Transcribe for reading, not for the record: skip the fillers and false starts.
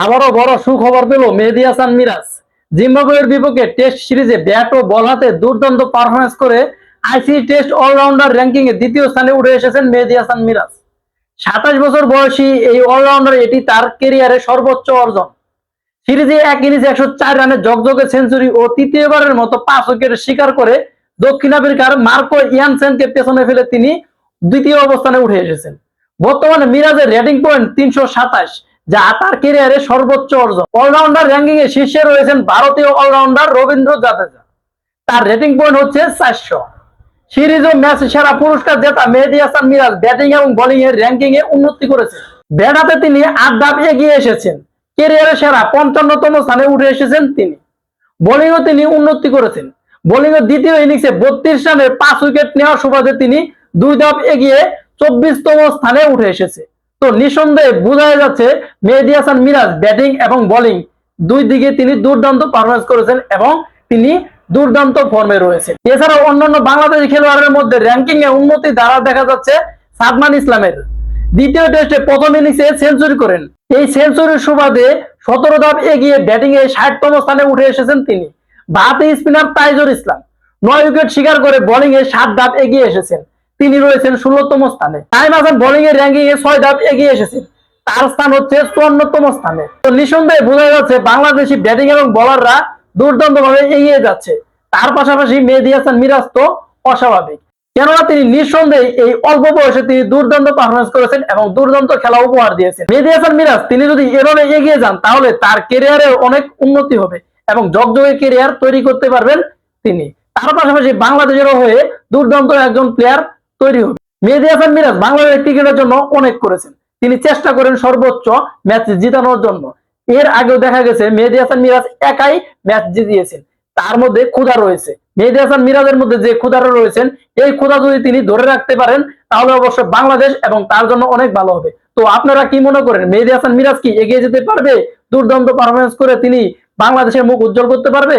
আবারও বড় সুখবর পেল মেহেদী হাসান মিরাজ। জিম্বাবুয়ের বিপক্ষে টেস্ট সিরিজে ব্যাট ও বল হাতে দুর্দান্ত পারফরমেন্স করে আইসিসি টেস্ট অলরাউন্ডার র্যাঙ্কিং এ দ্বিতীয় স্থানে উঠে এসেছেন মেহেদী হাসান মিরাজ। 27 বছর বয়সী এই অলরাউন্ডার এটি তার ক্যারিয়ারে সর্বোচ্চ অর্জন। সিরিজে এক ইনিংসে 104 রানে ঝকঝকে সেঞ্চুরি ও তৃতীয়বারের মতো 5 উইকেট শিকার করে দক্ষিণ আফ্রিকার মার্কো ইয়ানসেনকে পেছনে ফেলে তিনি দ্বিতীয় অবস্থানে উঠে এসেছেন। বর্তমানে মিরাজের রেটিং পয়েন্ট 327, যা তার ক্যারিয়ারে সর্বোচ্চ অর্জন। অলরাউন্ডার র্যাঙ্কিং এ শীর্ষে রয়েছেন ভারতীয় অলরাউন্ডার রবীন্দ্র জাদেজা, তার রেটিং পয়েন্ট হচ্ছে 400। সিরিজ ও ম্যাচ সেরা পুরস্কার জেতা মেহেদী হাসান মিরাজ ব্যাটিং এবং বোলিং এর র্যাঙ্কিং এ উন্নতি করেছেন। ব্যাট হাতে তিনি 8 ধাপ এগিয়ে এসেছেন, ক্যারিয়ারে সেরা 55তম স্থানে উঠে এসেছেন তিনি। বোলিংও তিনি উন্নতি করেছেন। বোলিং এর দ্বিতীয় ইনিংসে 32 রানে 5 উইকেট নেওয়ার সুবাদে তিনি 2 ধাপ এগিয়ে 24তম স্থানে উঠে এসেছে। তো নিঃসন্দেহে বোঝা যাচ্ছে মেহেদী হাসান মিরাজ ব্যাটিং এবং বোলিং দুই দিকে তিনি দুর্দান্ত পারফরমেন্স করেছেন এবং তিনি দুর্দান্ত ফর্মে রয়েছে। এছাড়াও অন্যান্য বাংলাদেশি খেলোয়াড়ের মধ্যে র্যাঙ্কিং এ উন্নতি ধারা দেখা যাচ্ছে সাদমান ইসলামের। দ্বিতীয় টেস্টে প্রথম ইনিংসে সেঞ্চুরি করেন। এই সেঞ্চুরির সুবাদে 17 ধাপ এগিয়ে ব্যাটিং এ 60তম স্থানে উঠে এসেছেন তিনি। বাহাতি স্পিনার তাইজুল ইসলাম 9 উইকেট শিকার করে বোলিং এ 7 ধাপ এগিয়ে এসেছেন, তিনি রয়েছেন 16তম স্থানে। তাইম হাসান বোলিং এর র্যাঙ্কিং এ 6 ধাপ এগিয়ে এসেছেন, তার স্থান হচ্ছে 54তম স্থানে। তো নিঃসন্দেহে বোঝা যাচ্ছে বাংলাদেশি ব্যাটিং এবং বোলাররা দুর্দান্ত ভাবে এগিয়ে যাচ্ছে। তার পাশাপাশি মেহেদী হাসান মিরাজ তো অস্বাভাবিক, কেননা তিনি নিঃসন্দেহে এই অল্প বয়সে তিনি দুর্দান্ত পারফরমেন্স করেছেন এবং দুর্দান্ত খেলা উপহার দিয়েছেন। মেহেদী হাসান মিরাজ তিনি যদি এভাবে এগিয়ে যান তাহলে তার ক্যারিয়ারে অনেক উন্নতি হবে এবং ঝকঝকে ক্যারিয়ার তৈরি করতে পারবেন তিনি। তার পাশাপাশি বাংলাদেশেরও হয়ে দুর্দান্ত একজন প্লেয়ার তৈরি হবে। মেহেদী হাসান মিরাজ বাংলাদেশ ক্রিকেটের জন্য অনেক করেছেন, তিনি চেষ্টা করেন সর্বোচ্চ ম্যাচ জিতানোর জন্য। এর আগেও দেখা গেছে মেহেদী হাসান মিরাজ একাই ম্যাচ জিতিয়েছেন, তার মধ্যে ক্ষুধা রয়েছে। মেহেদী হাসান মিরাজের মধ্যে যে ক্ষুধাটা রয়েছেন, এই ক্ষুধা যদি তিনি ধরে রাখতে পারেন তাহলে অবশ্যই বাংলাদেশ এবং তার জন্য অনেক ভালো হবে। তো আপনারা কি মনে করেন, মেহেদী হাসান মিরাজ কি এগিয়ে যেতে পারবে? দুর্দান্ত পারফরমেন্স করে তিনি বাংলাদেশের মুখ উজ্জ্বল করতে পারবে?